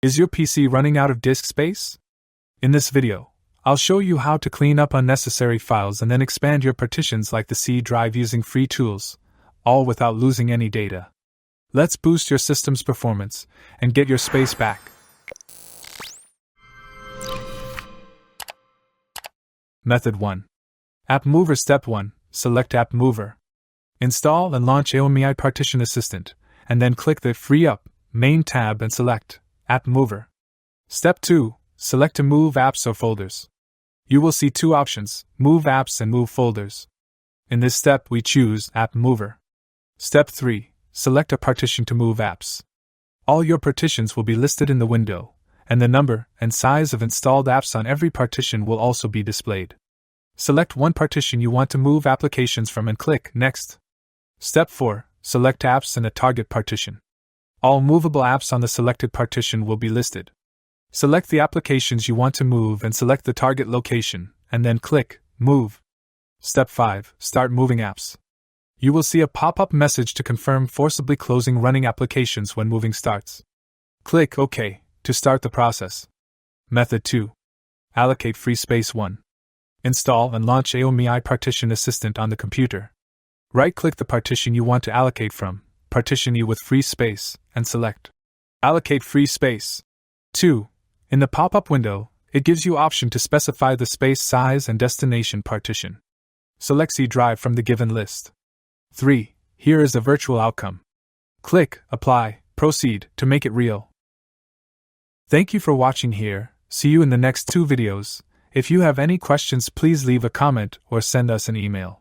Is your PC running out of disk space? In this video, I'll show you how to clean up unnecessary files and then expand your partitions like the C drive using free tools, all without losing any data. Let's boost your system's performance and get your space back. Method 1. App Mover. Step 1. Select App Mover. Install and launch AOMEI Partition Assistant, and then click the Free Up Main tab and select App Mover. Step 2. Select to move apps or folders. You will see two options, Move Apps and Move Folders. In this step, we choose App Mover. Step 3. Select a partition to move apps. All your partitions will be listed in the window, and the number and size of installed apps on every partition will also be displayed. Select one partition you want to move applications from and click Next. Step 4. Select apps in a target partition. All movable apps on the selected partition will be listed. Select the applications you want to move and select the target location, and then click Move. Step 5. Start moving apps. You will see a pop-up message to confirm forcibly closing running applications when moving starts. Click OK to start the process. Method 2. Allocate free space. 1. Install and launch AOMEI Partition Assistant on the computer. Right-click the partition you want to allocate from, partition E with free space, and select Allocate free space. 2. In the pop-up window, it gives you option to specify the space size and destination partition. Select C drive from the given list. 3. Here is the virtual outcome. Click Apply, Proceed to make it real. Thank you for watching here. See you in the next 2 videos. If you have any questions, please leave a comment or send us an email.